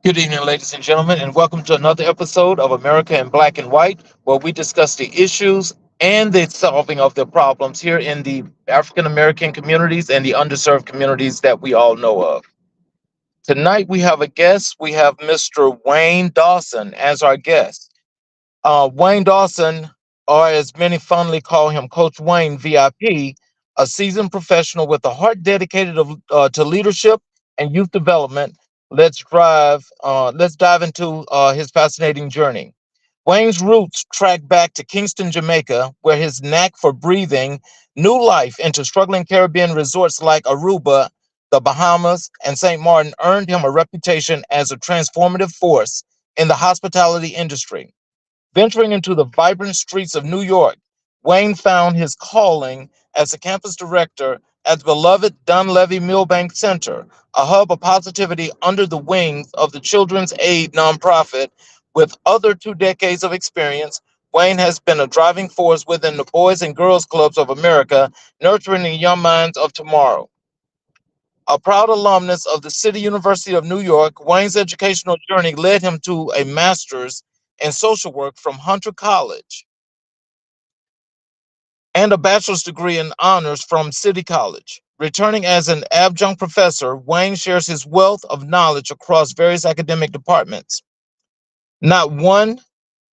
Good evening, ladies and gentlemen, and welcome to another episode of America in Black and White, where we discuss the issues and the solving of the problems here in the African American communities and the underserved communities that we all know of. Tonight, we have a guest. We have Mr. Wayne Dawson as our guest. Wayne Dawson, or as many fondly call him, Coach Wayne VIP, a seasoned professional with a heart dedicated to leadership and youth development. Let's dive into his fascinating journey. Wayne's roots track back to Kingston, Jamaica, where his knack for breathing new life into struggling Caribbean resorts like Aruba, the Bahamas, and St. Martin earned him a reputation as a transformative force in the hospitality industry. Venturing into the vibrant streets of New York, Wayne found his calling as a campus director at the beloved Dunleavy Milbank Center, a hub of positivity under the wings of the Children's Aid nonprofit. With other 2 decades of experience, Wayne has been a driving force within the Boys and Girls Clubs of America, nurturing the young minds of tomorrow. A proud alumnus of the City University of New York, Wayne's educational journey led him to a master's in social work from Hunter College and a bachelor's degree in honors from City College. Returning as an adjunct professor, Wayne shares his wealth of knowledge across various academic departments. Not one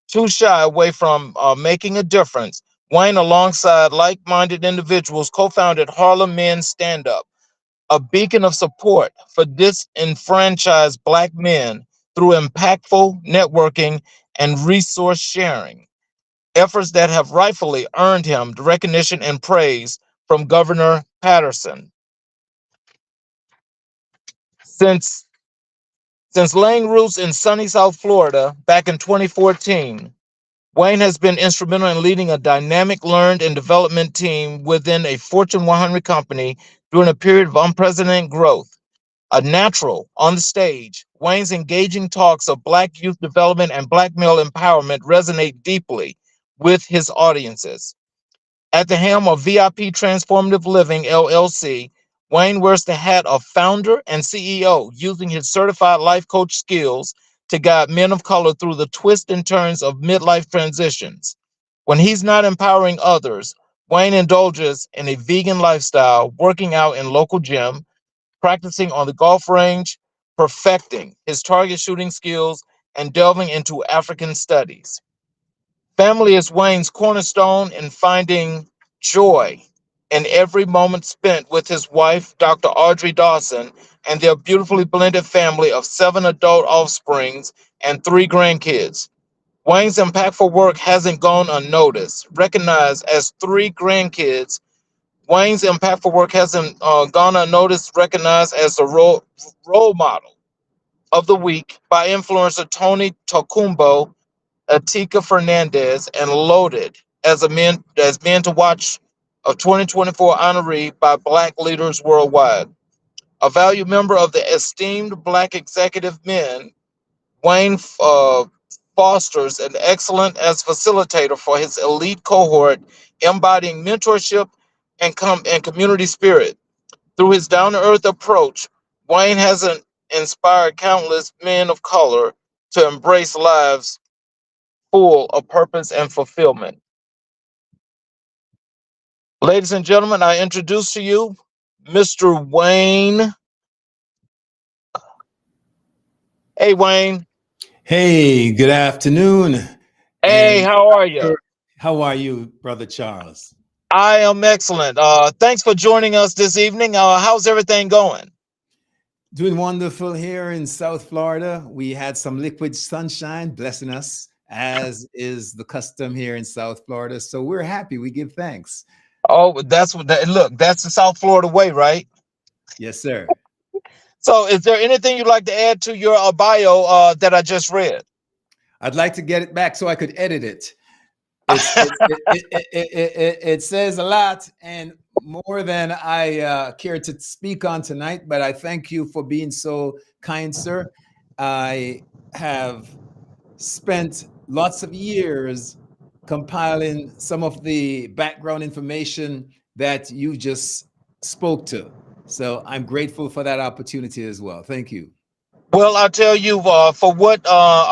too shy away from making a difference, Wayne, alongside like minded individuals, co founded Harlem Men Stand Up, a beacon of support for disenfranchised Black men through impactful networking and resource sharing, efforts that have rightfully earned him the recognition and praise from Governor Patterson. Since, since laying roots in sunny South Florida back in 2014, Wayne has been instrumental in leading a dynamic learned and development team within a Fortune 100 company during a period of unprecedented growth. A natural on the stage, Wayne's engaging talks of Black youth development and Black male empowerment resonate deeply with his audiences. At the helm of VIP Transformative Living LLC, Wayne wears the hat of founder and CEO, using his certified life coach skills to guide men of color through the twists and turns of midlife transitions. When he's not empowering others, Wayne indulges in a vegan lifestyle, working out in local gym, practicing on the golf range, perfecting his target shooting skills, and delving into African studies. Family is Wayne's cornerstone in finding joy in every moment spent with his wife, Dr. Audrey Dawson, and their beautifully blended family of 7 adult offsprings and 3 grandkids. Wayne's impactful work hasn't gone unnoticed. Recognized as 3 grandkids, Wayne's impactful work hasn't gone unnoticed, recognized as the role model of the week by influencer Tony Tocumbo, Atika Fernandez, and Loaded as men to watch of 2024 honoree by Black leaders worldwide. A valued member of the esteemed Black executive men, Wayne fosters an excellent as facilitator for his elite cohort, embodying mentorship and community spirit. Through his down to earth approach, Wayne has inspired countless men of color to embrace lives full of purpose and fulfillment. Ladies and gentlemen, I introduce to you Mr. Wayne. Hey, Wayne. Hey, good afternoon. Hey, And how are you? how are you, Brother Charles? I am excellent. Thanks for joining us this evening. How's everything going? Doing wonderful here in South Florida. We had some liquid sunshine blessing us, as is the custom here in South Florida. So we're happy. We give thanks. Oh, that's what that look. That's the South Florida way, right? Yes, sir. So, is there anything you'd like to add to your bio that I just read? I'd like to get it back so I could edit it. It says a lot and more than I care to speak on tonight, but I thank you for being so kind, sir. I have spent lots of years compiling some of the background information that you just spoke to. So I'm grateful for that opportunity as well. Thank you. Well, I'll tell you, for what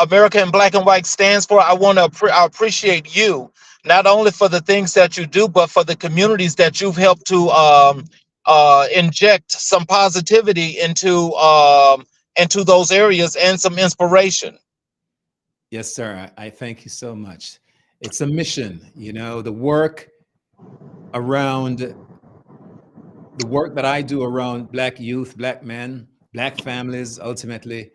America in Black and White stands for, I appreciate you not only for the things that you do, but for the communities that you've helped to inject some positivity into those areas and some inspiration. Yes, sir. I thank you so much. It's a mission, the work around the work that I do around Black youth, Black men, Black families, ultimately,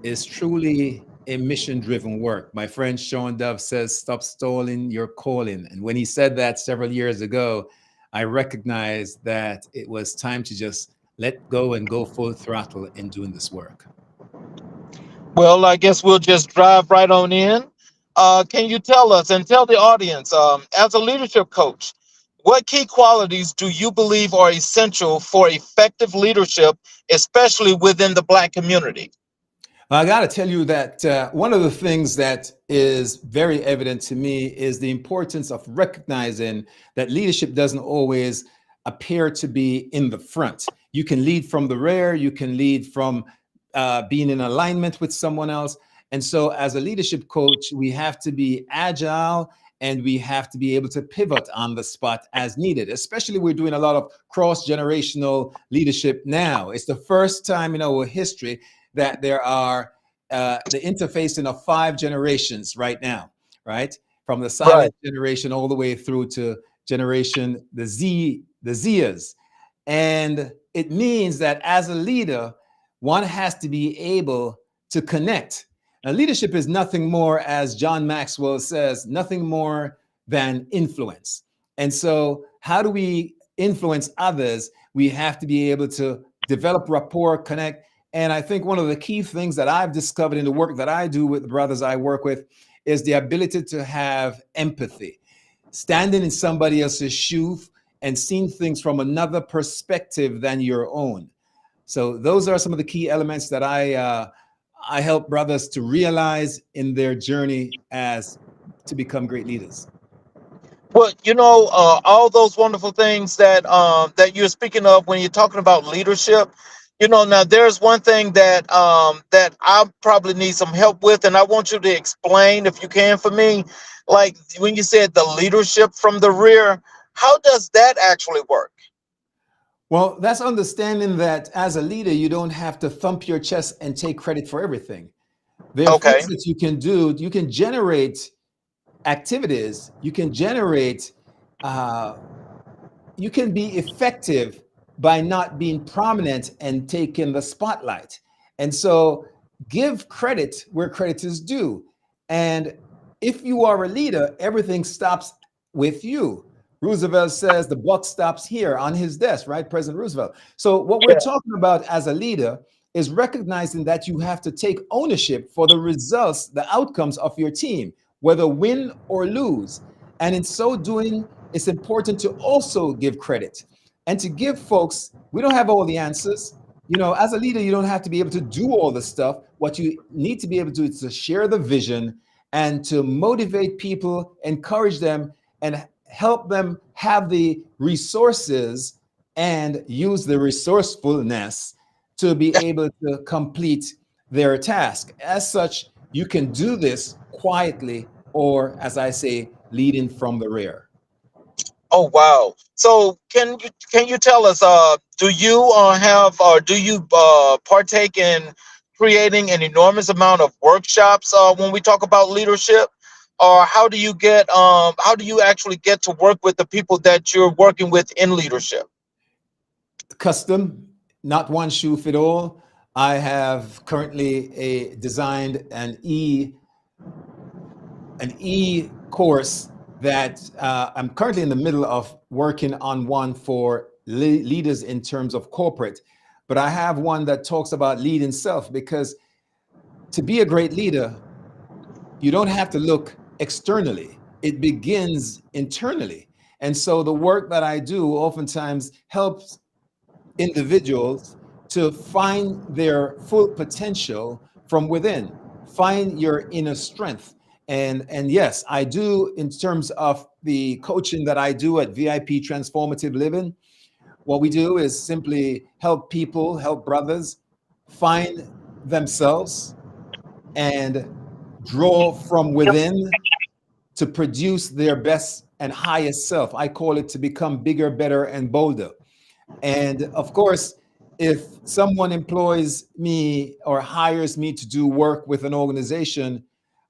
is truly a mission driven work. My friend Sean Dove says, "Stop stalling your calling." And when he said that several years ago, I recognized that it was time to just let go and go full throttle in doing this work. Well, I guess we'll just drive right on in. Can you tell us and tell the audience, as a leadership coach, what key qualities do you believe are essential for effective leadership, especially within the Black community? I got to tell you that one of the things that is very evident to me is the importance of recognizing that leadership doesn't always appear to be in the front. You can lead from the rear, you can lead from being in alignment with someone else. And so, as a leadership coach, we have to be agile and we have to be able to pivot on the spot as needed. Especially, we're doing a lot of cross generational leadership now. It's the first time in our history that there are the interfacing of 5 generations right now, right? From the Right. silent generation all the way through to generation the Zers. And it means that as a leader, one has to be able to connect. Now, leadership is nothing more, as John Maxwell says, nothing more than influence. And so, how do we influence others? We have to be able to develop rapport, connect. And I think one of the key things that I've discovered in the work that I do with the brothers I work with is the ability to have empathy, standing in somebody else's shoes and seeing things from another perspective than your own. So those are some of the key elements that I help brothers to realize in their journey as to become great leaders. Well, all those wonderful things that you're speaking of when you're talking about leadership. Now there's one thing that I probably need some help with, and I want you to explain if you can for me. Like when you said the leadership from the rear, how does that actually work? Well, that's understanding that as a leader, you don't have to thump your chest and take credit for everything. There are Okay. things that you can do. You can generate activities. You can generate uh, you can be effective by not being prominent and taking the spotlight. And so give credit where credit is due. And if you are a leader, everything stops with you. Roosevelt says the buck stops here on his desk, right? President Roosevelt. So, what we're Yeah. talking about as a leader is recognizing that you have to take ownership for the results, the outcomes of your team, whether win or lose. And in so doing, it's important to also give credit and to give folks, we don't have all the answers. As a leader, you don't have to be able to do all the stuff. What you need to be able to do is to share the vision and to motivate people, encourage them, and help them have the resources and use the resourcefulness to be able to complete their task. As such, you can do this quietly, or as I say, leading from the rear. Oh wow. So can you tell us, do you have or do you partake in creating an enormous amount of workshops when we talk about leadership? Or how do you actually get to work with the people that you're working with in leadership? Custom, not one shoe fit all. I have currently designed an e course that I'm currently in the middle of working on one for leaders in terms of corporate, but I have one that talks about leading self, because to be a great leader, you don't have to look externally. It begins internally. And so the work that I do oftentimes helps individuals to find their full potential from within, find your inner strength. And yes, I do, in terms of the coaching that I do at VIP Transformative Living, what we do is simply help people, help brothers find themselves and draw from within to produce their best and highest self. I call it to become bigger, better, and bolder. And of course, if someone employs me or hires me to do work with an organization,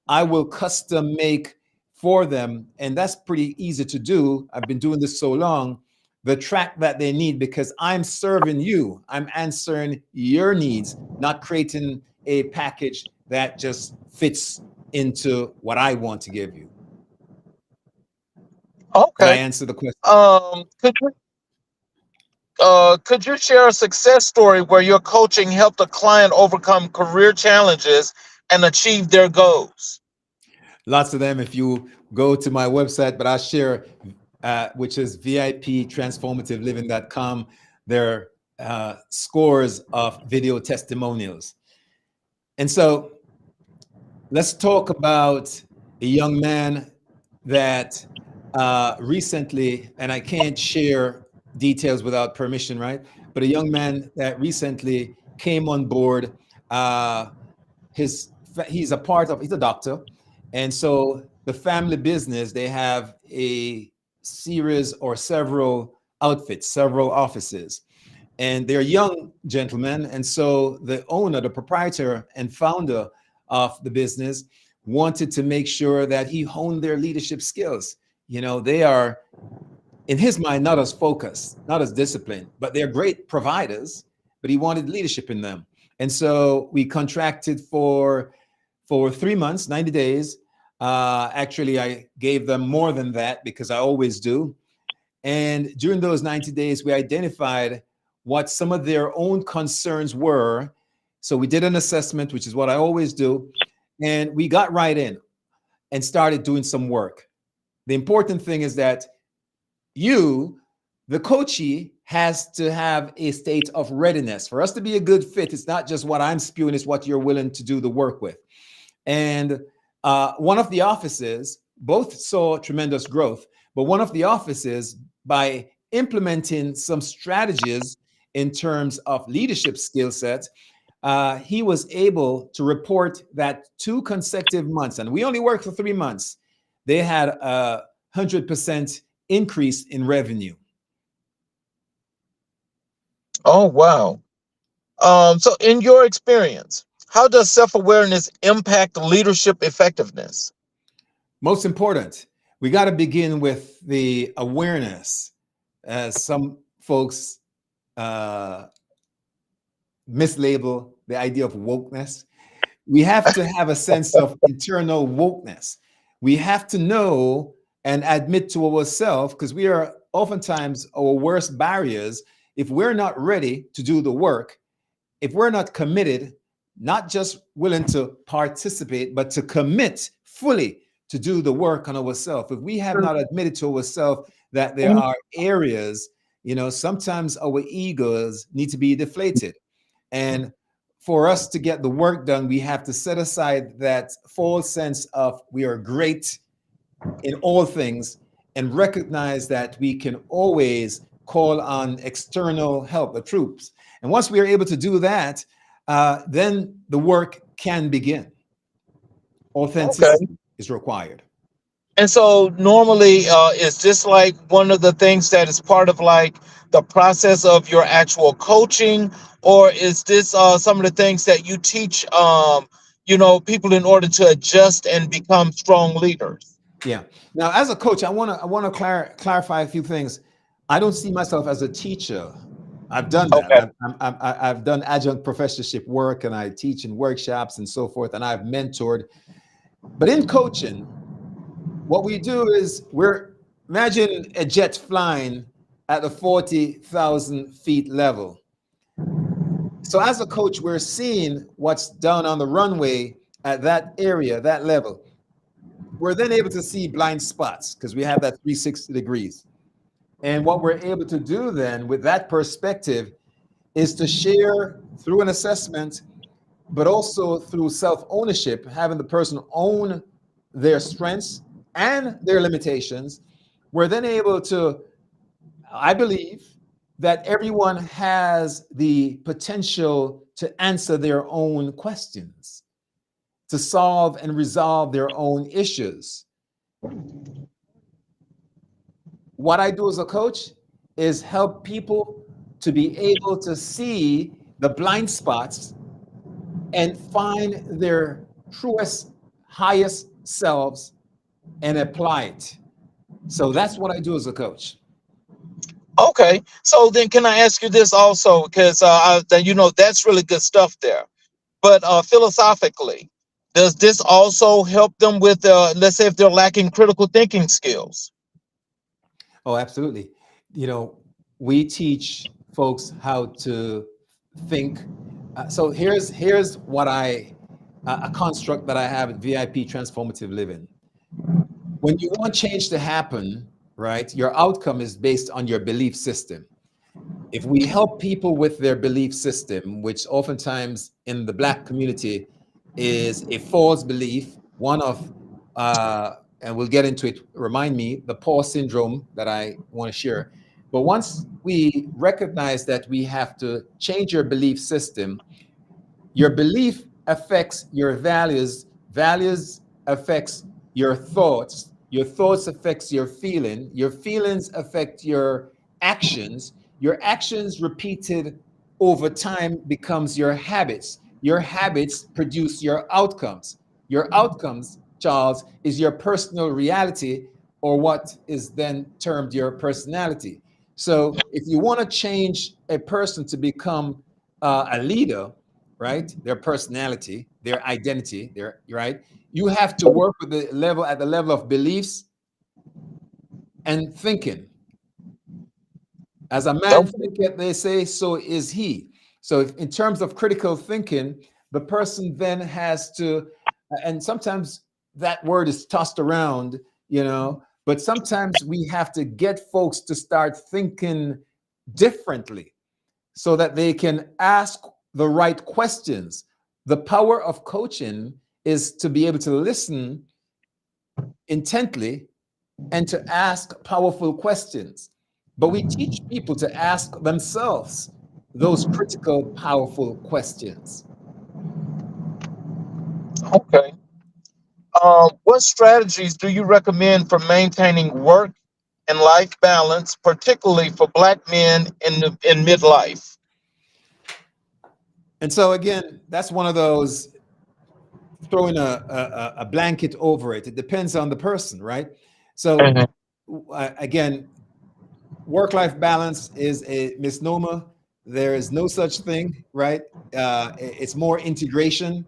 I will custom make for them. And that's pretty easy to do. I've been doing this so long, the track that they need, because I'm serving you. I'm answering your needs, not creating a package that just fits into what I want to give you. Did I Okay. answer the question? Could you share a success story where your coaching helped a client overcome career challenges and achieve their goals? Lots of them if you go to my website, but I'll share, which is VIPtransformativeliving.com. There are scores of video testimonials. And so let's talk about a young man that recently, and I can't share details without permission, right? But a young man that recently came on board. His he's a part of, he's a doctor, and so the family business, they have a series or several outfits, several offices, and they're young gentlemen. And so the owner, the proprietor and founder of the business, wanted to make sure that he honed their leadership skills. You know, they are, in his mind, not as focused, not as disciplined, but they're great providers, but he wanted leadership in them. And so we contracted for 3 months, 90 days. Actually, I gave them more than that because I always do. And during those 90 days, we identified what some of their own concerns were. So we did an assessment, which is what I always do. And we got right in and started doing some work. The important thing is that you, the coachee, has to have a state of readiness. For us to be a good fit, it's not just what I'm spewing, it's what you're willing to do the work with. And one of the offices, both saw tremendous growth, but one of the offices, by implementing some strategies in terms of leadership skill sets, he was able to report that 2 consecutive months, and we only worked for 3 months, they had a 100% increase in revenue. Oh, wow. So, in your experience, how does self awareness impact leadership effectiveness? Most important, we got to begin with the awareness, as some folks uh, mislabel the idea of wokeness. We have to have a sense of internal wokeness. We have to know and admit to ourselves, because we are oftentimes our worst barriers. If we're not ready to do the work, if we're not committed, not just willing to participate, but to commit fully to do the work on ourselves, if we have not admitted to ourselves that there are areas, you know, sometimes our egos need to be deflated. And for us to get the work done, we have to set aside that false sense of we are great in all things and recognize that we can always call on external help, the troops. And once we are able to do that, then the work can begin. Okay. Authenticity is required. And so, normally, is this like one of the things that is part of like the process of your actual coaching, or is this some of the things that you teach, people in order to adjust and become strong leaders? Yeah. Now, as a coach, I want to clarify a few things. I don't see myself as a teacher. I've done that. Okay. I've done adjunct professorship work, and I teach in workshops and so forth, and I've mentored. But in coaching, what we do is imagine a jet flying at the 40,000 feet level. So as a coach, we're seeing what's down on the runway at that area, that level. We're then able to see blind spots because we have that 360 degrees. And what we're able to do then with that perspective is to share through an assessment, but also through self-ownership, having the person own their strengths and their limitations. We're then able to, I believe, that everyone has the potential to answer their own questions, to solve and resolve their own issues. What I do as a coach is help people to be able to see the blind spots and find their truest, highest selves and apply it. So that's what I do as a coach. Okay. So then, can I ask you this also? Because that's really good stuff there. But philosophically, does this also help them with, let's say, if they're lacking critical thinking skills? Oh, absolutely. You know, we teach folks how to think. So here's what a construct that I have at VIP Transformative Living. When you want change to happen, right, your outcome is based on your belief system. If we help people with their belief system, which oftentimes in the Black community is a false belief, one of, and we'll get into it, remind me, the Paul syndrome that I want to share. But once we recognize that we have to change your belief system, your belief affects your values, values affects your thoughts affects your feelings affect your actions repeated over time becomes your habits produce your outcomes, Charles, is your personal reality, or what is then termed your personality. So if you want to change a person to become a leader, right? Their personality, their identity, their right. You have to work with the level at the level of beliefs and thinking. As a man Okay. thinketh, they say, so is he. So if, in terms of critical thinking, the person then has to, and sometimes that word is tossed around, but sometimes we have to get folks to start thinking differently so that they can ask the right questions. The power of coaching is to be able to listen intently and to ask powerful questions. But we teach people to ask themselves those critical, powerful questions. Okay. What strategies do you recommend for maintaining work and life balance, particularly for Black men in midlife? And so, again, that's one of those throwing a blanket over it. It depends on the person, right? So, Mhm. again, work life balance is a misnomer. There is no such thing, right? It's more integration.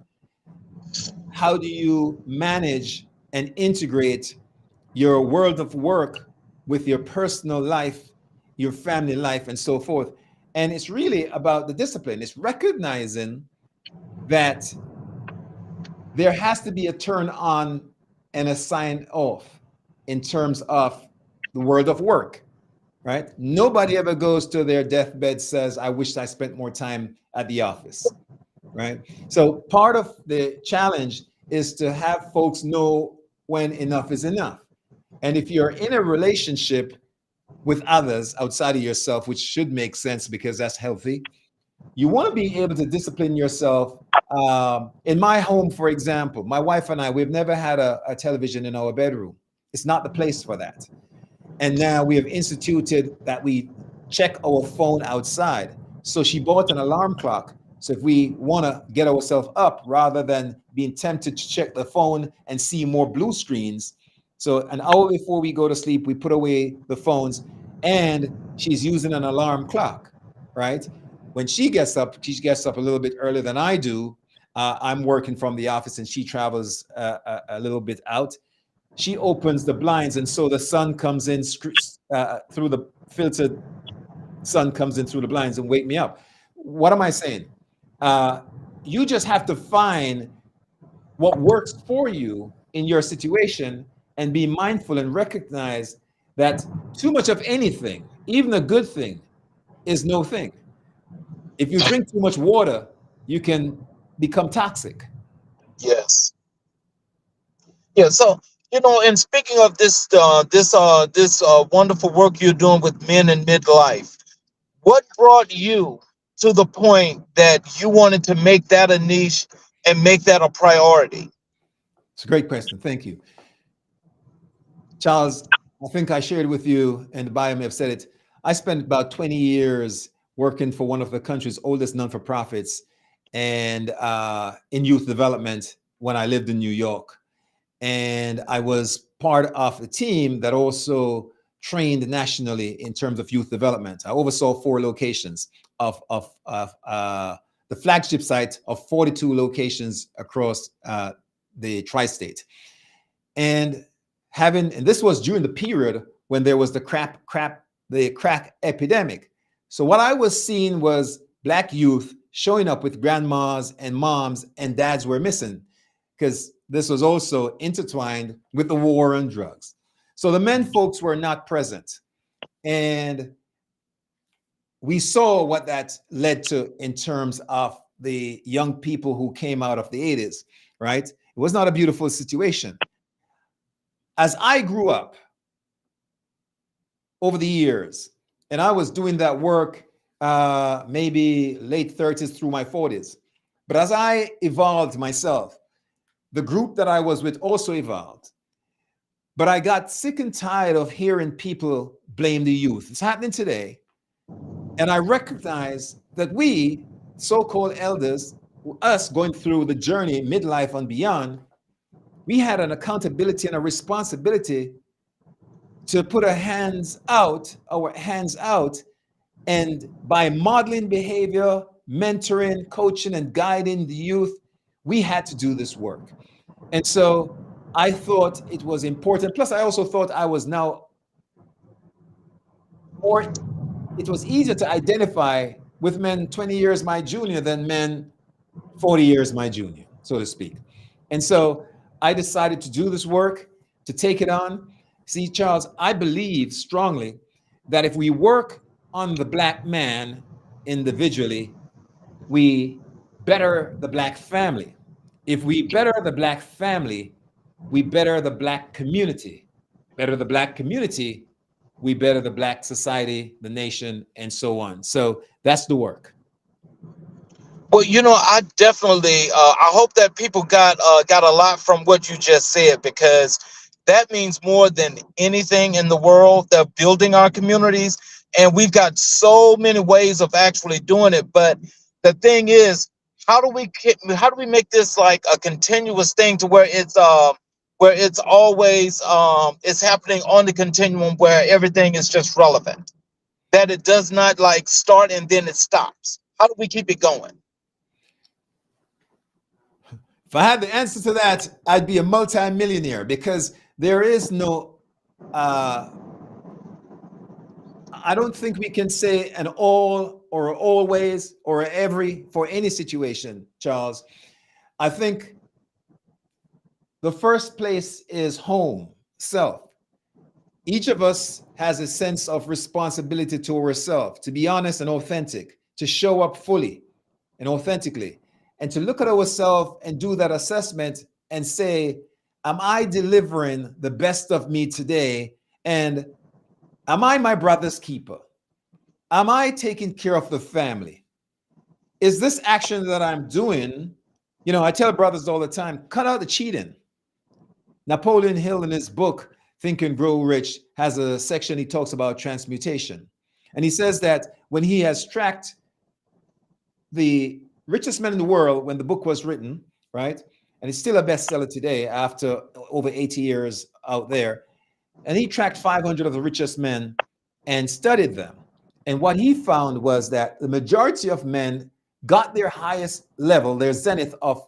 How do you manage and integrate your world of work with your personal life, your family life, and so forth? And it's really about the discipline. It's recognizing that there has to be a turn on and a sign off in terms of the world of work, right? Nobody ever goes to their deathbed says, I wish I spent more time at the office, right? So part of the challenge is to have folks know when enough is enough. And if you're in a relationship with others outside of yourself, which should make sense because that's healthy, you want to be able to discipline yourself. In my home, for example, my wife and I, we've never had a television in our bedroom. It's not the place for that. And now we have instituted that we check our phone outside. So she bought an alarm clock. So if we want to get ourselves up rather than being tempted to check the phone and see more blue screens, so an hour before we go to sleep, we put away the phones, and she's using an alarm clock, right? When she gets up a little bit earlier than I do. I'm working from the office and she travels a little bit out. She opens the blinds, and so the sun comes in through the filtered sun comes in through the blinds and wake me up. What am I saying? Uh, you just have to find what works for you in your situation and be mindful and recognize that too much of anything, even a good thing, is no thing. If you drink too much water, you can become toxic. Yes. Yeah. So, and speaking of this wonderful work you're doing with men in midlife, What brought you to the point that you wanted to make that a niche and make that a priority? It's a great question. Thank you. Charles, I think I shared with you, and the bio may have said it. I spent about 20 years working for one of the country's oldest non-for-profits and in youth development when I lived in New York. And I was part of a team that also trained nationally in terms of youth development. I oversaw 4 locations of the flagship site of 42 locations across the tri-state. And and this was during the period when there was the crack epidemic. So what I was seeing was Black youth showing up with grandmas and moms, and dads were missing because this was also intertwined with the war on drugs. So the men folks were not present. And we saw what that led to in terms of the young people who came out of the 80s, right? It was not a beautiful situation. As I grew up over the years, and I was doing that work maybe late 30s through my 40s, but as I evolved myself, the group that I was with also evolved. But I got sick and tired of hearing people blame the youth. It's happening today. And I recognize that we, so-called elders, us going through the journey, midlife and beyond, we had an accountability and a responsibility to put our hands out, and by modeling behavior, mentoring, coaching, and guiding the youth, we had to do this work. And so I thought it was important. Plus, I also thought I was now more, it was easier to identify with men 20 years my junior than men 40 years my junior, so to speak. And so I decided to do this work, to take it on. See, Charles, I believe strongly that if we work on the Black man individually, we better the Black family. If we better the Black family, we better the Black community. Better the Black community, we better the Black society, the nation, and so on. So that's the work. Well, I definitely, I hope that people got a lot from what you just said, because that means more than anything in the world. They're building our communities, and we've got so many ways of actually doing it. But the thing is, how do we make this like a continuous thing to where it's always it's happening on the continuum where everything is just relevant, that it does not like start and then it stops. How do we keep it going? If I had the answer to that, I'd be a multi-millionaire, because there is no, I don't think we can say an all or always or every for any situation, Charles. I think the first place is home, self. Each of us has a sense of responsibility to ourselves, to be honest and authentic, to show up fully and authentically, and to look at ourselves and do that assessment and say, am I delivering the best of me today? And am I my brother's keeper? Am I taking care of the family? Is this action that I'm doing? I tell brothers all the time, cut out the cheating. Napoleon Hill, in his book, Think and Grow Rich, has a section he talks about transmutation. And he says that when he has tracked the richest men in the world when the book was written, right? And it's still a bestseller today after over 80 years out there. And he tracked 500 of the richest men and studied them. And what he found was that the majority of men got their highest level, their zenith of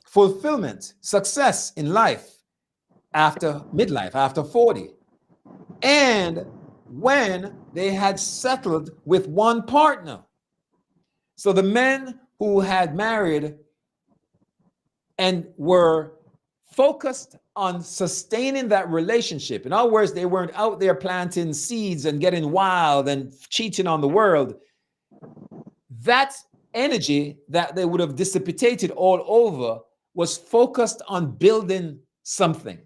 fulfillment, success in life after midlife, after 40. And when they had settled with one partner. So the men who had married and were focused on sustaining that relationship, in other words, they weren't out there planting seeds and getting wild and cheating on the world, that energy that they would have dissipated all over was focused on building something.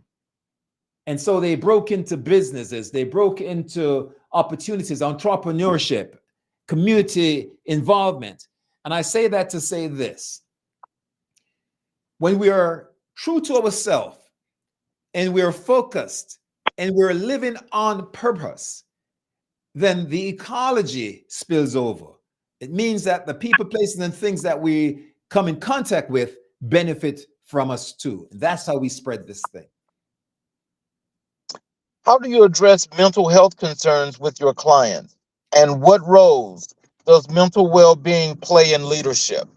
And so they broke into businesses, they broke into opportunities, entrepreneurship, community involvement. And I say that to say this: when we are true to ourselves and we're focused and we're living on purpose, then the ecology spills over. It means that the people, places, and things that we come in contact with benefit from us too. That's how we spread this thing. How do you address mental health concerns with your clients? And what roles does mental well being play in leadership?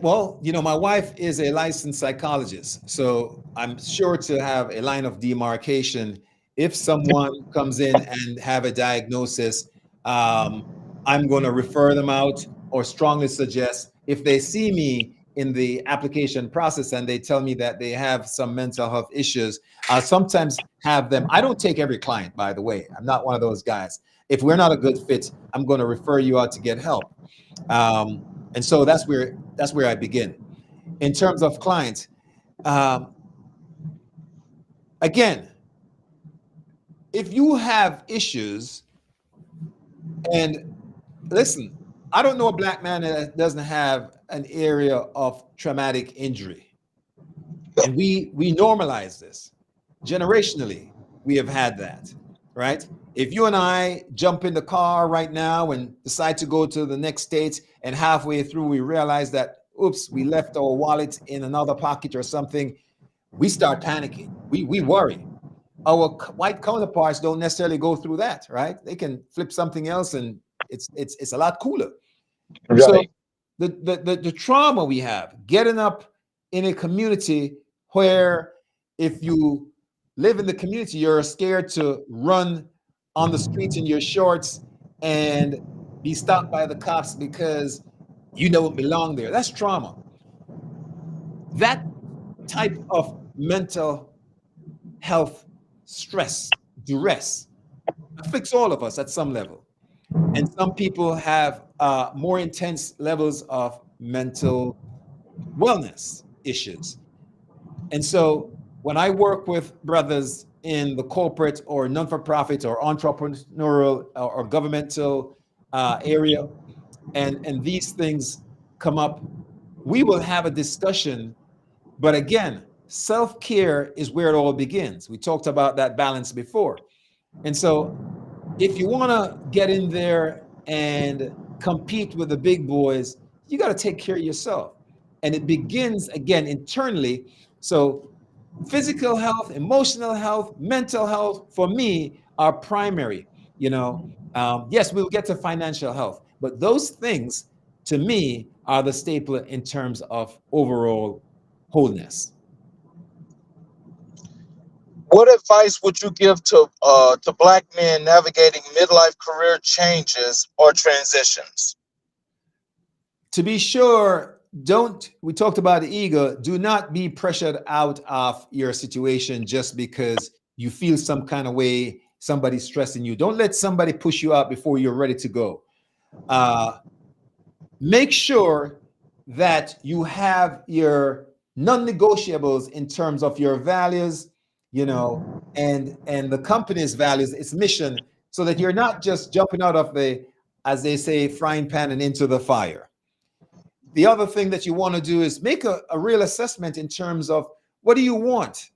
Well, my wife is a licensed psychologist, so I'm sure to have a line of demarcation. If someone comes in and have a diagnosis, um, I'm going to refer them out or strongly suggest, if they see me in the application process and they tell me that they have some mental health issues, I'll sometimes have them. I don't take every client, by the way. I'm not one of those guys. If we're not a good fit, I'm going to refer you out to get help. And so that's where I begin. In terms of clients, um, again, if you have issues, and listen, I don't know a black man that doesn't have an area of traumatic injury, and we normalize this generationally. We have had that, right? If you and I jump in the car right now and decide to go to the next state, and halfway through we realize that, oops, we left our wallet in another pocket or something, we start panicking. We worry. Our white counterparts don't necessarily go through that, right? They can flip something else, and it's a lot cooler. So Right. the trauma we have getting up in a community where, if you live in the community, you're scared to run on the streets in your shorts and be stopped by the cops because you don't belong there. That's trauma. That type of mental health stress, duress, afflicts all of us at some level. And some people have more intense levels of mental wellness issues. And so when I work with brothers in the corporate or non-for-profit or entrepreneurial or governmental area, and these things come up, we will have a discussion. But again, self-care is where it all begins. We talked about that balance before. And so if you want to get in there and compete with the big boys, you got to take care of yourself. And it begins again internally. So physical health, emotional health, mental health, for me, are primary. Yes, we'll get to financial health, but those things, to me, are the staple in terms of overall wholeness. What advice would you give to Black men navigating midlife career changes or transitions? To be sure, we talked about the ego, do not be pressured out of your situation just because you feel some kind of way, somebody's stressing you. Don't let somebody push you out before you're ready to go. Uh, Make sure that you have your non-negotiables in terms of your values, and the company's values, its mission, so that you're not just jumping out of the, as they say, frying pan and into the fire. The other thing that you want to do is make a real assessment in terms of, what do you want?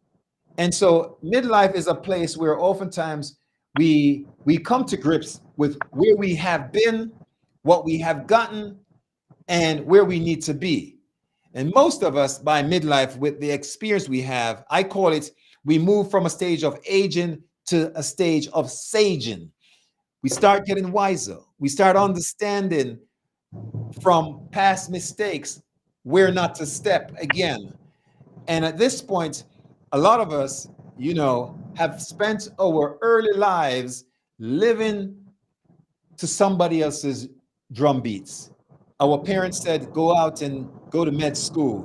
And so midlife is a place where oftentimes we come to grips with where we have been, what we have gotten, and where we need to be. And most of us, by midlife, with the experience we have, I call it, we move from a stage of aging to a stage of saging. We start getting wiser. We start understanding from past mistakes where not to step again. And at this point, a lot of us, have spent our early lives living to somebody else's drum beats. Our parents said, go out and go to med school.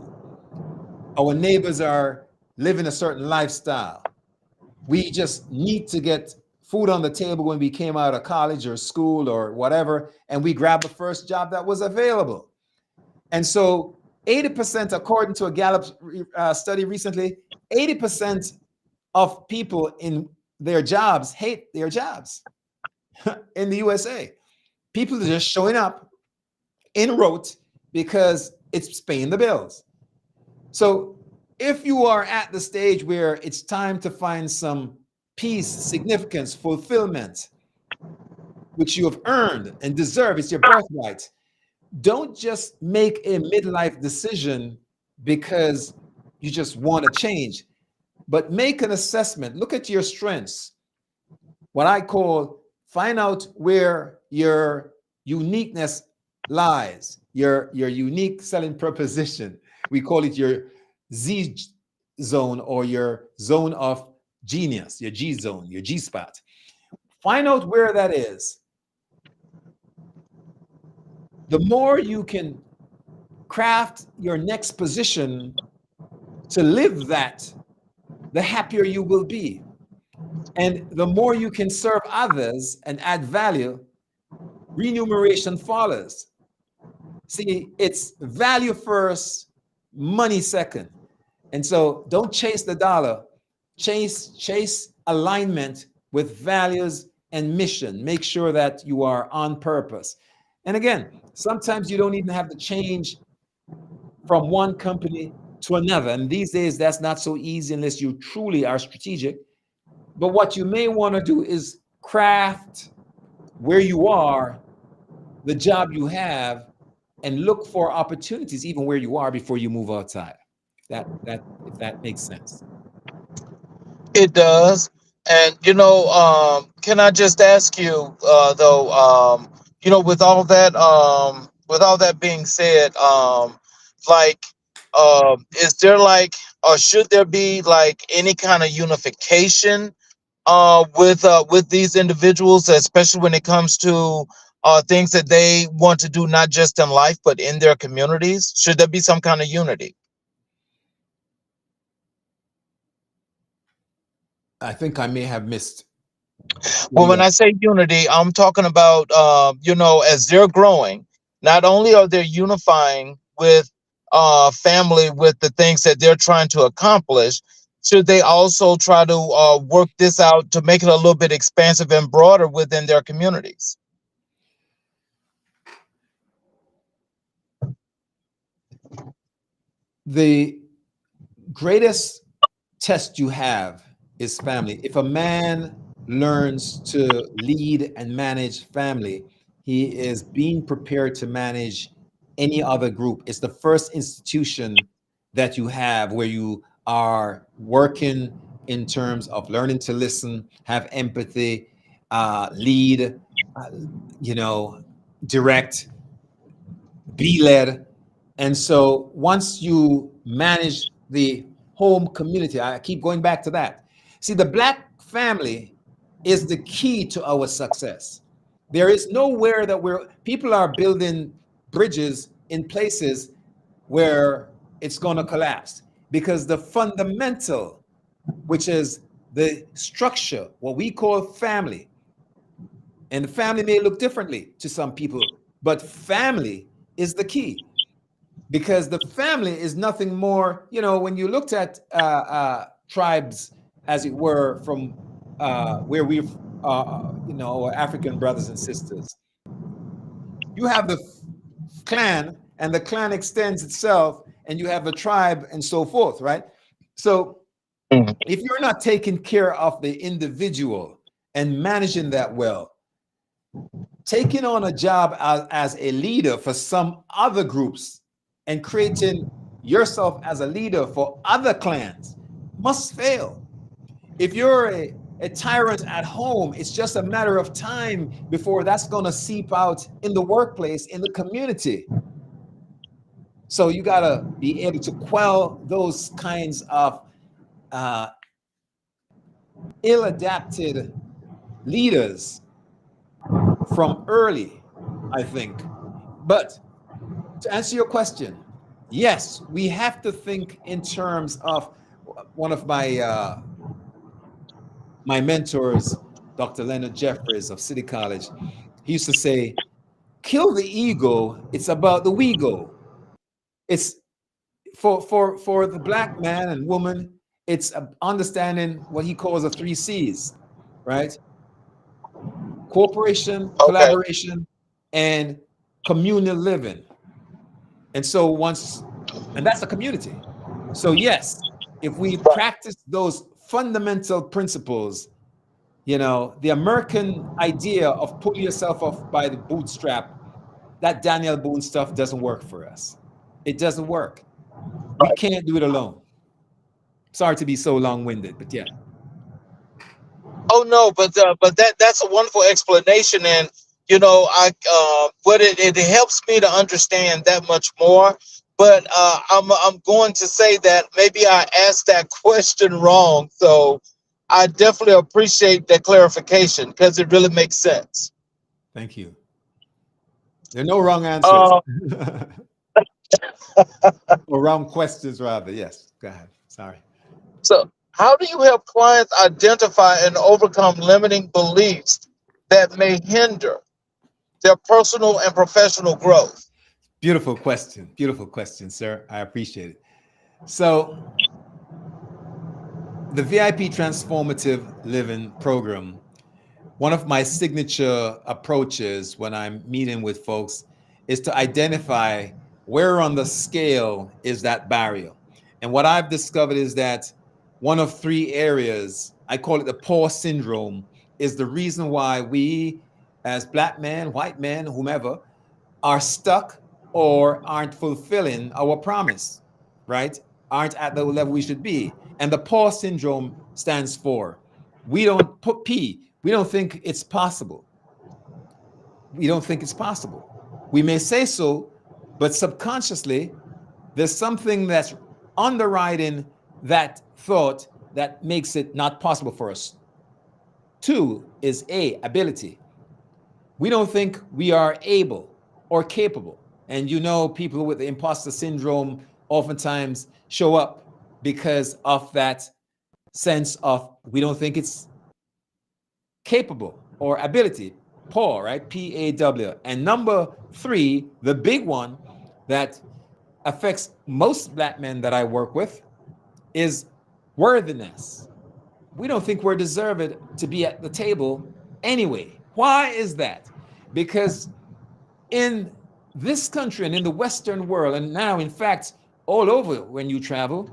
Our neighbors are living a certain lifestyle. We just need to get food on the table when we came out of college or school or whatever, and we grabbed the first job that was available. And so 80%, according to a Gallup study recently, 80% of people in their jobs hate their jobs in the USA. People are just showing up in rote because it's paying the bills. So if you are at the stage where it's time to find some peace, significance, fulfillment, which you have earned and deserve, it's your birthright, don't just make a midlife decision because you just want to change, but make an assessment. Look at your strengths. What I call find out where your uniqueness lies, your unique selling proposition. We call it your Z zone or your zone of genius, your G zone, your G spot. Find out where that is. The more you can craft your next position to live that, the happier you will be. And the more you can serve others and add value, remuneration follows. See, it's value first, money second. And so don't chase the dollar, chase alignment with values and mission. Make sure that you are on purpose. And again, sometimes you don't even have to change from one company to another. And these days, that's not so easy unless you truly are strategic. But what you may want to do is craft where you are, the job you have, and look for opportunities even where you are before you move outside. If that makes sense. It does. And can I just ask you though, with all that being said, like, is there like, or should there be like any kind of unification with these individuals, especially when it comes to things that they want to do, not just in life but in their communities? Should there be some kind of unity? I think I may have missed what Well, when you I say unity, I'm talking about, as they're growing, not only are they unifying with family with the things that they're trying to accomplish, should they also try to work this out to make it a little bit expansive and broader within their communities? the greatest test you have is family. If a man learns to lead and manage family, he is being prepared to manage any other group. It's the first institution that you have where you are working in terms of learning to listen, have empathy, lead, uh, you know, direct, be led. And so once you manage the home community, I keep going back to that. See, the Black family is the key to our success. There is nowhere that people are building bridges in places where it's going to collapse because the fundamental, which is the structure, what we call family, and family may look differently to some people, but family is the key because the family is nothing more. When you looked at tribes, as it were, from where we've, our African brothers and sisters, you have the clan, and the clan extends itself, and you have a tribe, and so forth, right? So Mhm. if you're not taking care of the individual and managing that well, taking on a job as a leader for some other groups and creating yourself as a leader for other clans must fail. If you're a tyrant at home, it's just a matter of time before that's going to seep out in the workplace, in the community. So you got to be able to quell those kinds of uh, ill-adapted leaders from early, I think. But to answer your question, yes, we have to think in terms of one of my mentors, Dr. Leonard Jeffries of City College. He used to say, "Kill the ego. It's about the we go." It's for the Black man and woman. It's understanding what he calls the three C's. right? Cooperation, Okay. collaboration, and communal living. And so and that's a community. So yes, if we Right. practice those fundamental principles, the American idea of pull yourself off by the bootstrap, that Daniel Boone stuff doesn't work for us. It doesn't work. We Right. can't do it alone. Sorry to be so long-winded, but yeah. Oh no, but that's a wonderful explanation, and but it helps me to understand that much more. But I'm going to say that maybe I asked that question wrong, so I definitely appreciate that clarification because it really makes sense. Thank you. There are no wrong answers. Uh, Or wrong questions, rather. Yes. Go ahead. Sorry. so, how do you help clients identify and overcome limiting beliefs that may hinder their personal and professional growth? Beautiful question. Beautiful question, sir. I appreciate it. So, the VIP Transformative Living Program, one of my signature approaches when I'm meeting with folks is to identify where on the scale is that barrier. And what I've discovered is that one of three areas, I call it the pause syndrome, is the reason why we, as Black men, white men, whomever, are stuck or aren't fulfilling our promise, right? Aren't at the level we should be. And the pause syndrome stands for we don't put P, we don't think it's possible. We don't think it's possible. We may say so, but subconsciously, there's something that's underwriting that thought that makes it not possible for us. Two is A, ability. We don't think we are able or capable. And people with the imposter syndrome oftentimes show up because of that sense of we don't think it's capable or ability. Paul, right? PAW. And number three, the big one that affects most Black men that I work with is worthiness. We don't think we're deserved to be at the table anyway. Why is that? Because in this country and in the Western world, and now, in fact, all over when you travel,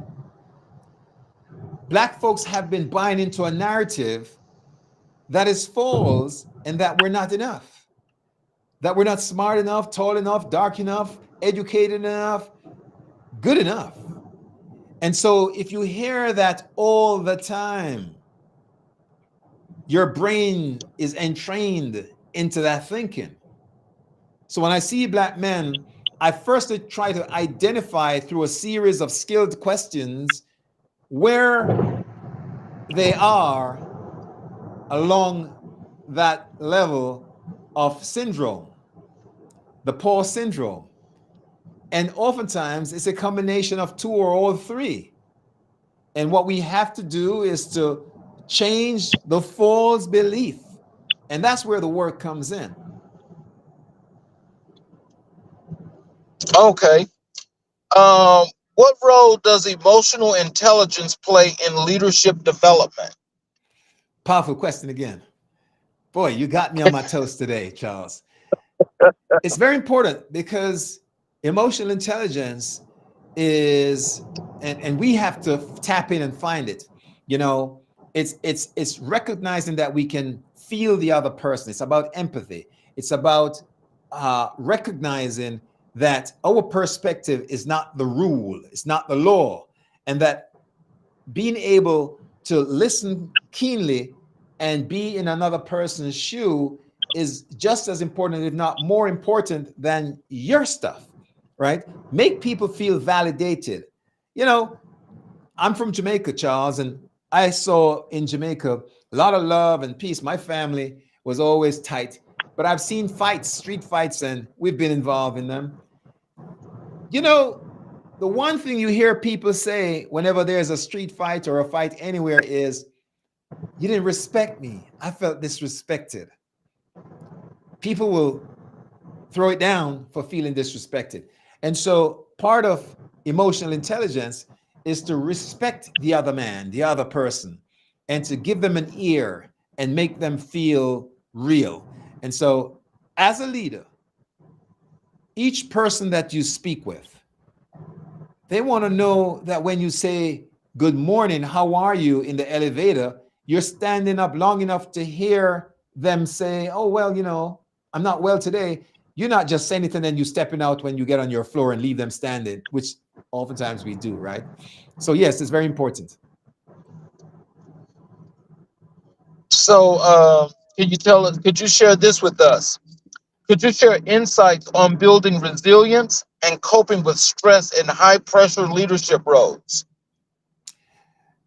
Black folks have been buying into a narrative that is false and that we're not enough, that we're not smart enough, tall enough, dark enough, educated enough, good enough. And so if you hear that all the time, your brain is entrained into that thinking. So when I see Black men, I first try to identify through a series of skilled questions where they are along that level of syndrome, the pause syndrome. And oftentimes it's a combination of two or all three. And what we have to do is to change the false belief. And that's where the work comes in. Okay. What role does emotional intelligence play in leadership development? Powerful question again. Boy, you got me on my toes today, Charles. It's very important because emotional intelligence is, and we have to tap in and find it. It's recognizing that we can feel the other person. It's about empathy. It's about recognizing that our perspective is not the rule, it's not the law, and that being able to listen keenly and be in another person's shoe is just as important, if not more important, than your stuff, right? Make people feel validated. I'm from Jamaica, Charles, and I saw in Jamaica a lot of love and peace. My family was always tight, but I've seen fights, street fights, and we've been involved in them. The one thing you hear people say whenever there's a street fight or a fight anywhere is, you didn't respect me. I felt disrespected. People will throw it down for feeling disrespected. And so part of emotional intelligence is to respect the other man, the other person, and to give them an ear and make them feel real. And so, as a leader, each person that you speak with, they want to know that when you say, "Good morning, how are you?" in the elevator, you're standing up long enough to hear them say, "Oh, well, I'm not well today." You're not just saying it and then you stepping out when you get on your floor and leave them standing, which oftentimes we do, right? So, yes, it's very important. So, can you tell us? Could you share this with us? Could you share insights on building resilience and coping with stress in high pressure leadership roles?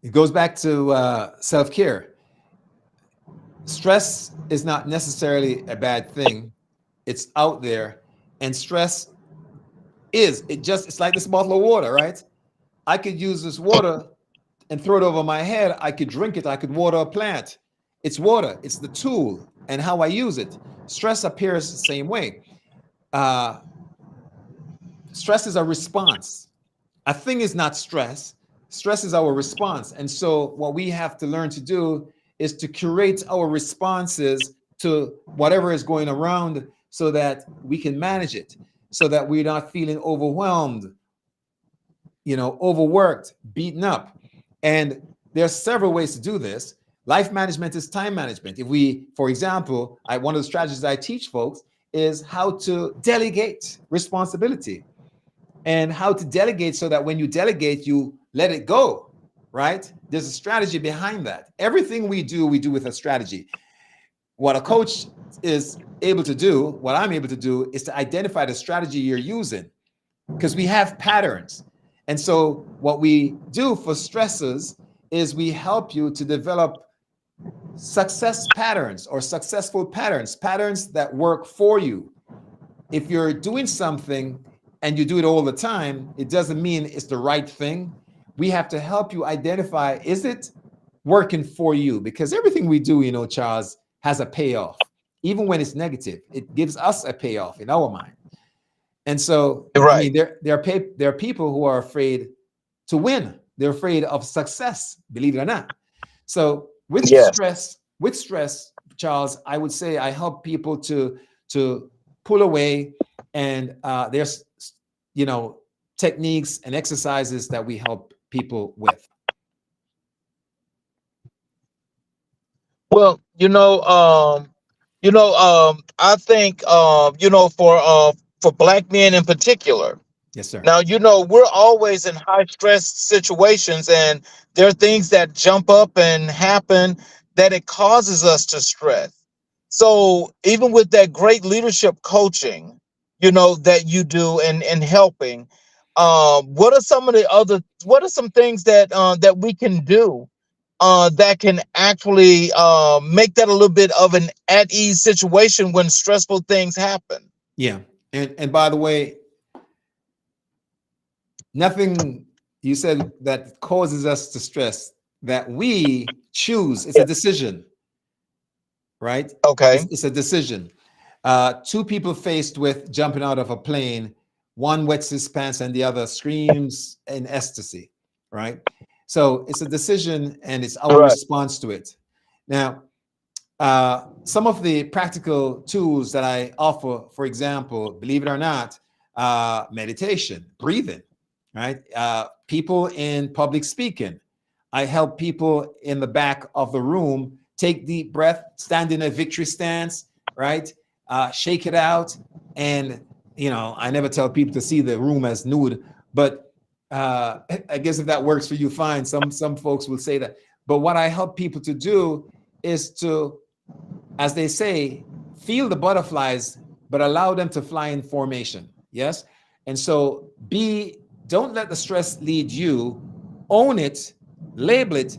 It goes back to self care. Stress is not necessarily a bad thing, it's out there. And stress it's like this bottle of water, right? I could use this water and throw it over my head. I could drink it. I could water a plant. It's water. It's the tool and how I use it. Stress appears the same way. Uh, Stress is a response. A thing is not stress. Stress is our response. And so, what we have to learn to do is to curate our responses to whatever is going around so that we can manage it, so that we're not feeling overwhelmed, overworked, beaten up. And there's several ways to do this. Life management is time management. If we, for example, one of the strategies I teach folks is how to delegate responsibility and how to delegate so that when you delegate, you let it go, right? There's a strategy behind that. Everything we do with a strategy. What a coach is able to do, what I'm able to do, is to identify the strategy you're using because we have patterns. And so what we do for stressors is we help you to develop success patterns or successful patterns that work for you. If you're doing something and you do it all the time, it doesn't mean it's the right thing. We have to help you identify, is it working for you? Because everything we do, Charles, has a payoff. Even when it's negative, it gives us a payoff in our mind. And so, I Right. mean, there are people who are afraid to win. They're afraid of success, believe it or not. So Yes. with stress, Charles, I would say I help people to pull away, and there's techniques and exercises that we help people with. Well, I think, for black men in particular. Yes, sir. Now, we're always in high stress situations, and there are things that jump up and happen that it causes us to stress. So, even with that great leadership coaching, that you do and helping, what are some things that we can do that can actually make that a little bit of an at ease situation when stressful things happen? Yeah. And by the way, nothing you said that causes us to stress that we choose. It's a Yeah. decision, right? Okay. It's a decision. Two people faced with jumping out of a plane, one wets his pants and the other screams in ecstasy, right? So it's a decision and it's our Right. response to it. Now, some of the practical tools that I offer, for example, believe it or not, meditation, breathing, right? People in public speaking. I help people in the back of the room take deep breath, stand in a victory stance, right? Shake it out. And, I never tell people to see the room as nude, but I guess if that works for you, fine. Some folks will say that. But what I help people to do is to, as they say, feel the butterflies, but allow them to fly in formation. Yes. And so don't let the stress lead you. Own it, label it.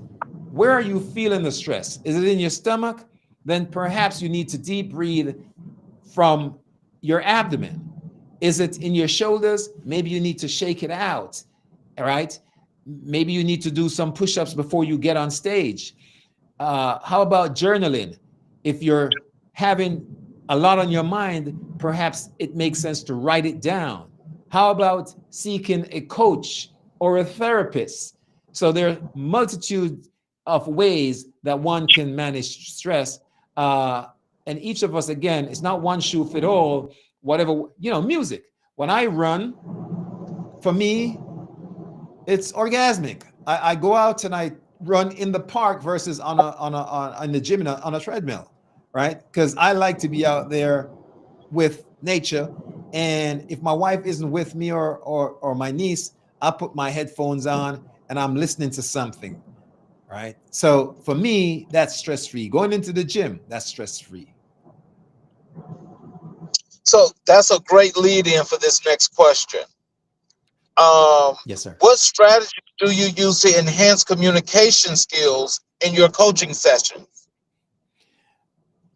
Where are you feeling the stress? Is it in your stomach? Then perhaps you need to deep breathe from your abdomen. Is it in your shoulders? Maybe you need to shake it out. All right. Maybe you need to do some push-ups before you get on stage. How about journaling? If you're having a lot on your mind, perhaps it makes sense to write it down. How about seeking a coach or a therapist? So there are multitude of ways that one can manage stress. Uh, and each of us, again, it's not one shoe fit all. Whatever, music. When I run, for me, it's orgasmic. I go out and I run in the park versus on the gym on a treadmill, right? Because I like to be out there with nature. And if my wife isn't with me or my niece, I put my headphones on and I'm listening to something, right? So for me, that's stress free. Going into the gym, that's stress free. So that's a great lead in for this next question. Um, Yes, sir. what strategies do you use to enhance communication skills in your coaching sessions?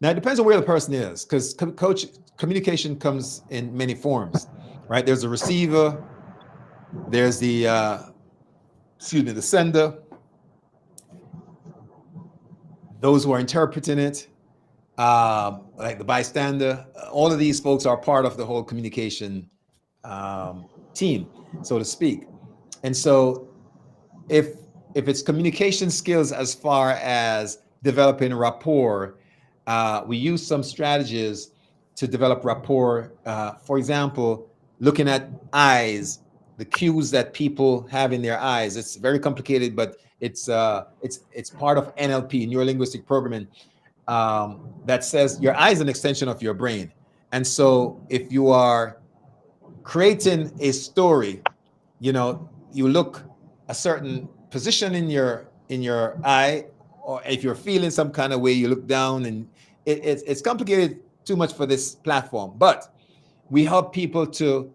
Now it depends on where the person is, because coach communication comes in many forms, right? There's a receiver, there's the sender, those who are interpreting it, like the bystander. All of these folks are part of the whole communication team, so to speak. And so, if it's communication skills as far as developing rapport, we use some strategies to develop rapport. For example, looking at eyes, the cues that people have in their eyes. It's very complicated, but it's part of NLP, neuro linguistic programming, that says your eye is an extension of your brain. And so if you are creating a story, you look a certain position in your eye, or if you're feeling some kind of way, you look down, and it's complicated too much for this platform. But we help people to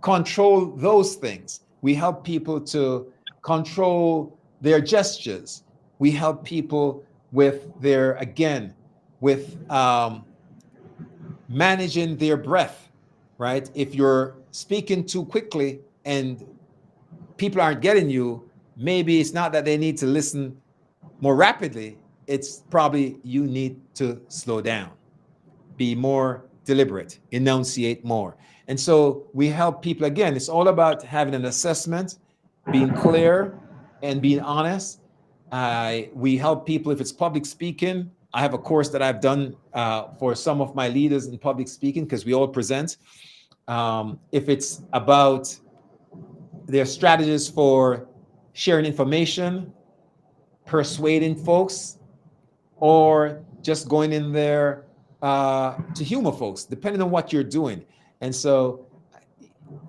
control those things. We help people to control their gestures. We help people with managing their breath, right? If you're speaking too quickly and people aren't getting you, maybe it's not that they need to listen more rapidly. It's probably you need to slow down, be more deliberate, enunciate more. And so we help people, again, it's all about having an assessment, being clear, and being honest. We help people if it's public speaking. I have a course that I've done for some of my leaders in public speaking, because we all present. If it's about their strategies for sharing information, persuading folks, or just going in there to humor folks, depending on what you're doing. And so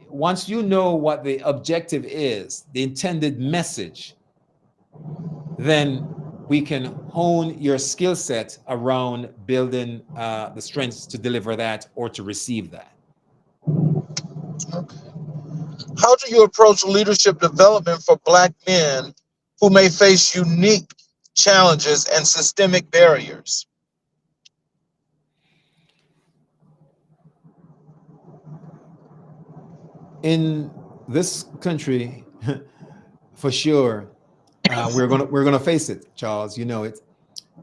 once you know what the objective is, the intended message, then we can hone your skill set around building the strengths to deliver that or to receive that. Okay. How do you approach leadership development for Black men who may face unique challenges and systemic barriers? In this country, for sure, we're gonna face it, Charles.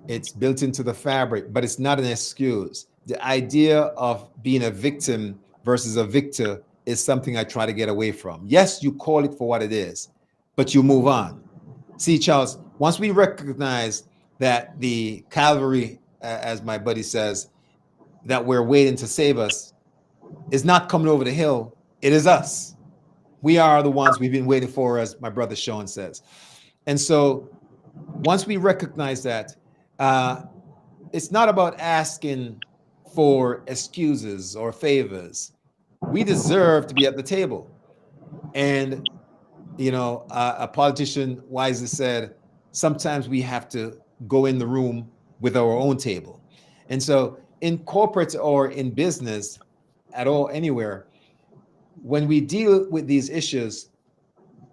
It's built into the fabric, but it's not an excuse. The idea of being a victim versus a victor is something I try to get away from. Yes, you call it for what it is, but you move on. See, Charles, once we recognize that the Calvary, as my buddy says, that we're waiting to save us, is not coming over the hill, it is us. We are the ones we've been waiting for, as my brother Sean says. And so once we recognize that, uh, it's not about asking for excuses or favors. We deserve to be at the table. And, a politician wisely said, sometimes we have to go in the room with our own table. And so in corporate or in business, at all, anywhere, when we deal with these issues,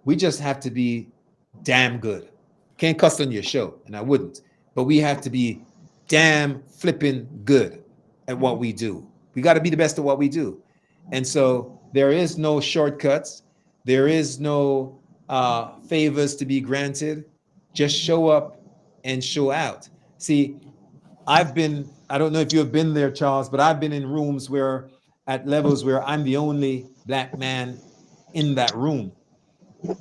we just have to be damn good. Can't cuss on your show, and I wouldn't, but we have to be damn flipping good at what we do. We got to be the best at what we do. And so there is no shortcuts. There is no favors to be granted. Just show up and show out. See, I don't know if you have been there, Charles, but I've been in rooms at levels where I'm the only Black man in that room.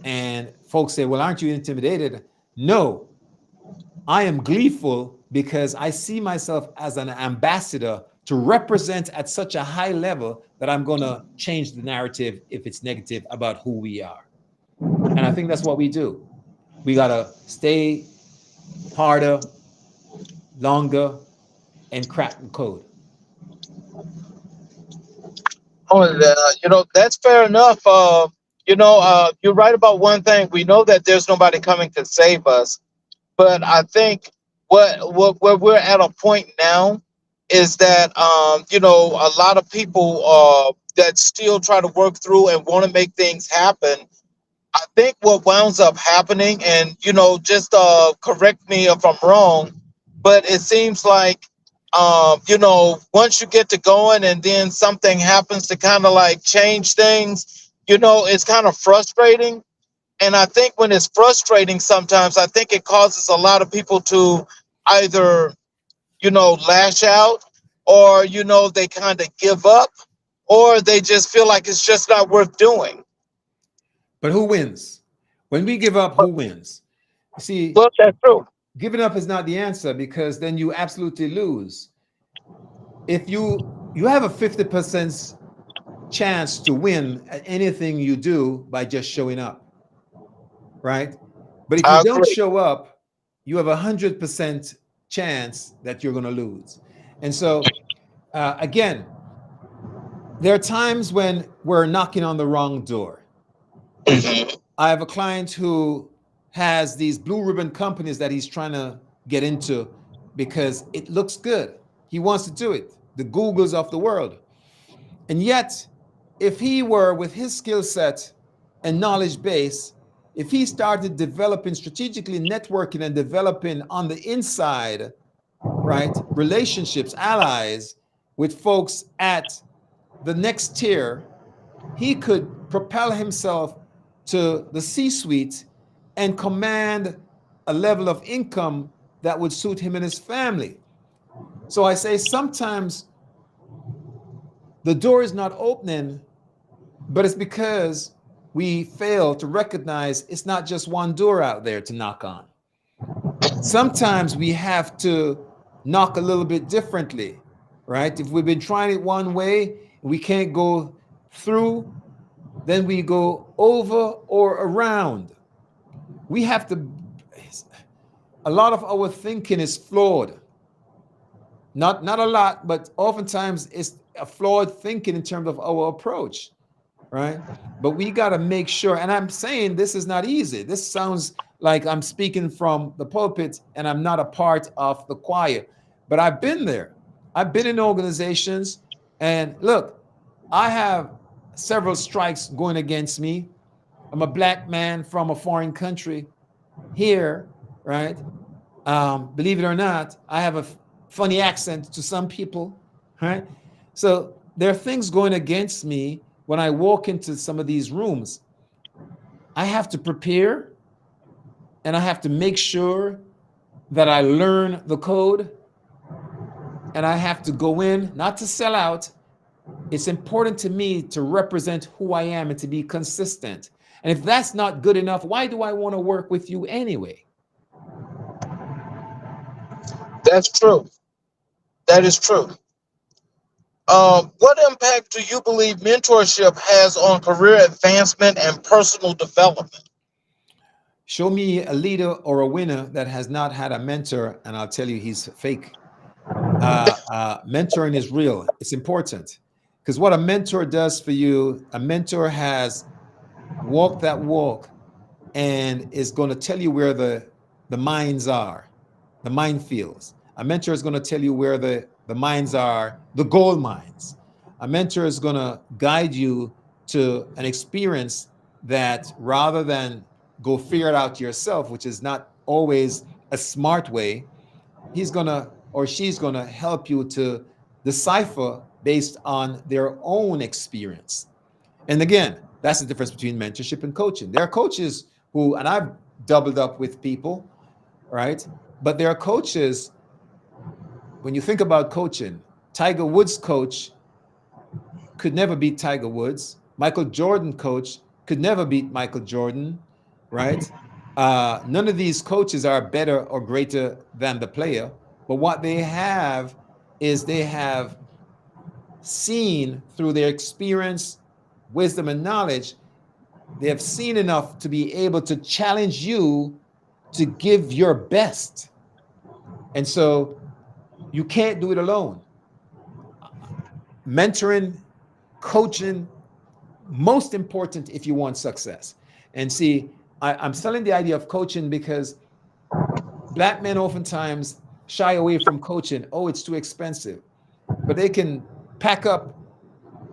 And folks say, well, aren't you intimidated? No, I am gleeful because I see myself as an ambassador to represent at such a high level that I'm going to change the narrative if it's negative about who we are. And I think that's what we do. We got to stay harder, longer, and crack the code. Oh, that's fair enough. You're right about one thing. We know that there's nobody coming to save us, but I think what where we're at a point now is that a lot of people that still try to work through and want to make things happen. I think what winds up happening, and just correct me if I'm wrong, but it seems like once you get to going and then something happens to kind of like change things, it's kind of frustrating. And I think when it's frustrating, sometimes I think it causes a lot of people to either lash out, or they kind of give up, or they just feel like it's just not worth doing. But who wins? When we give up, who wins? You see, Well, that's true. giving up is not the answer because then you absolutely lose. If you have a 50% chance to win at anything you do by just showing up, right? But if you I don't agree. show up, you have 100% chance that you're going to lose. And so, again, there are times when we're knocking on the wrong door. Mhm. I have a client who has these blue ribbon companies that he's trying to get into because it looks good. He wants to do it, the Googles of the world. And yet, if he were with his skill set and knowledge base, if he started developing strategically, networking and developing on the inside, right, relationships, allies with folks at the next tier, he could propel himself to the C suite and command a level of income that would suit him and his family. So I say sometimes the door is not opening, but it's because we fail to recognize it's not just one door out there to knock on. Sometimes we have to knock a little bit differently, right? If we've been trying it one way, we can't go through, then we go over or around. We have to, a lot of our thinking is flawed. Not a lot, but oftentimes it's a flawed thinking in terms of our approach, right? But we got to make sure, and I'm saying this is not easy. This sounds like I'm speaking from the pulpit and I'm not a part of the choir, but I've been there. I've been in organizations, and look, I have several strikes going against me. I'm a black man from a foreign country here, right? Believe it or not, I have a funny accent to some people, right? So there are things going against me when I walk into some of these rooms. I have to prepare and I have to make sure that I learn the code, and I have to go in, not to sell out. It's important to me to represent who I am and to be consistent. And if that's not good enough, why do I want to work with you anyway? That's true. That is true. What impact do you believe mentorship has on career advancement and personal development? Show me a leader or a winner that has not had a mentor, and I'll tell you he's fake. Mentoring is real. It's important because what a mentor does for you, a mentor has walked that walk and is going to tell you where the mines are, the minefields. A mentor is going to tell you where the mines are, the gold mines. A mentor is going to guide you to an experience that rather than go figure it out yourself, which is not always a smart way, he's going to or she's going to help you to decipher based on their own experience. And again, that's the difference between mentorship and coaching. There are coaches who, and I've doubled up with people, right? But there are coaches, when you think about coaching, Tiger Woods coach could never beat Tiger Woods. Michael Jordan coach could never beat Michael Jordan, right? None of these coaches are better or greater than the player, but what they have is they have seen through their experience, wisdom, and knowledge, they have seen enough to be able to challenge you to give your best. And so you can't do it alone. Mentoring, coaching, most important if you want success. And see, I'm selling the idea of coaching because black men oftentimes shy away from coaching. Oh, it's too expensive. But they can pack up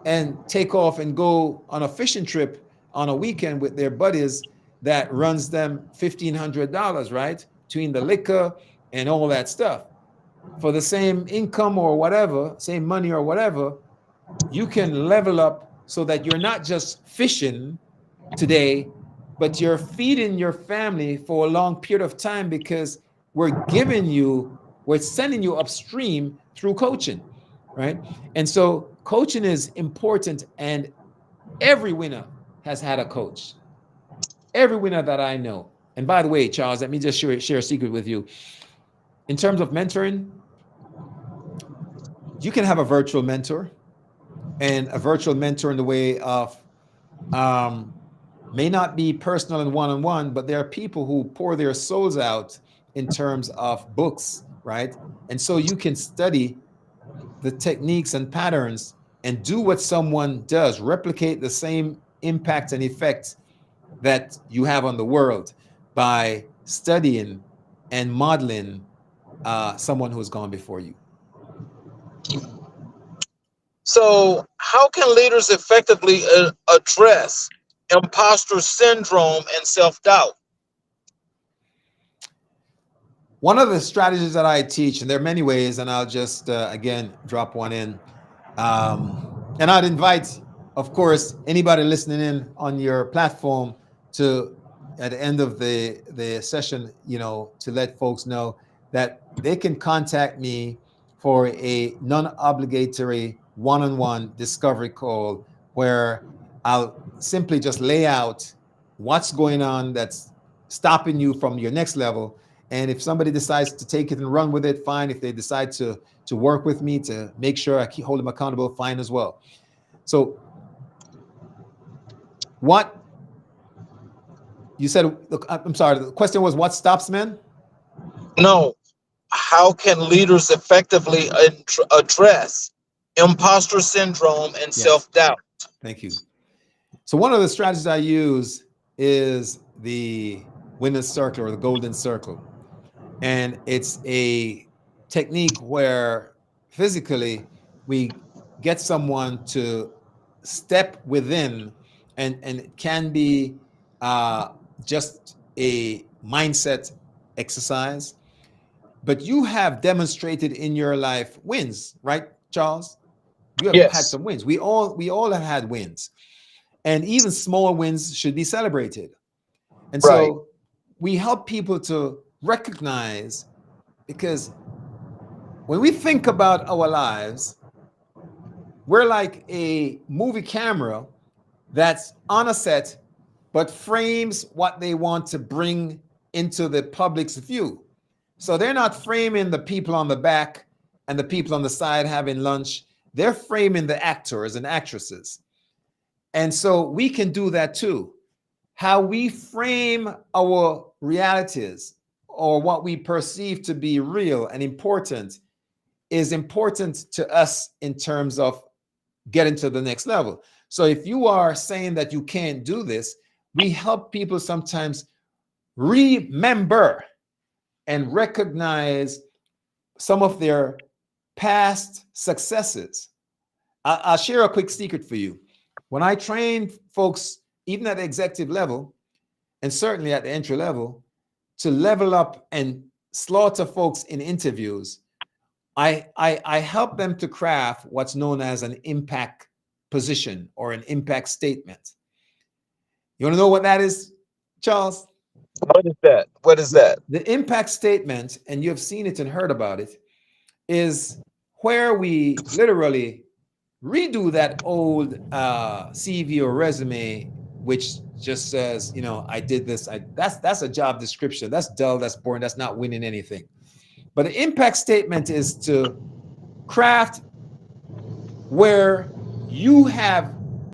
and take off and go on a fishing trip on a weekend with their buddies that runs them $1,500, right? Between the liquor and all that stuff. For the same income or whatever, same money or whatever, you can level up so that you're not just fishing today, but you're feeding your family for a long period of time because we're sending you upstream through coaching, right? And so coaching is important, and every winner has had a coach. Every winner that I know. And by the way, Charles, let me just share a secret with you. In terms of mentoring, you can have a virtual mentor, and a virtual mentor in the way of may not be personal and one-on-one, but there are people who pour their souls out in terms of books, right? And so you can study the techniques and patterns and do what someone does, replicate the same impact and effect that you have on the world by studying and modeling someone who's gone before you. So, how can leaders effectively address imposter syndrome and self doubt? One of the strategies that I teach, and there are many ways, and I'll just again drop one in. And I'd invite, of course, anybody listening in on your platform to, at the end of the session, to let folks know that they can contact me for a non-obligatory one-on-one discovery call where I'll simply just lay out what's going on that's stopping you from your next level. And if somebody decides to take it and run with it, fine. If they decide to work with me to make sure I hold them accountable, fine as well. So what you said, look, I'm sorry, the question was what stops men? No. How can leaders effectively address imposter syndrome and Yes. self doubt? Thank you. So one of the strategies I use is the winner's circle or the golden circle. And it's a technique where physically we get someone to step within, and it can be just a mindset exercise. But you have demonstrated in your life wins, right, Charles? You have had Yes. some wins. We all have had wins. And even small wins should be celebrated. And Right. so we help people to recognize, because when we think about our lives, we're like a movie camera that's on a set, but frames what they want to bring into the public's view. So they're not framing the people on the back and the people on the side having lunch. They're framing the actors and actresses. And so we can do that too. How we frame our realities or what we perceive to be real and important is important to us in terms of getting to the next level. So if you are saying that you can't do this, we help people sometimes remember and recognize some of their past successes. I'll share a quick secret for you. When I train folks, even at the executive level, and certainly at the entry level, to level up and slaughter folks in interviews, I help them to craft what's known as an impact position or an impact statement. You want to know what that is, Charles? What is that? What is that? The impact statement, and you have seen it and heard about it, is where we literally redo that old CV or resume, which just says, I did this. That's a job description. That's dull. That's boring. That's not winning anything. But an impact statement is to craft where you have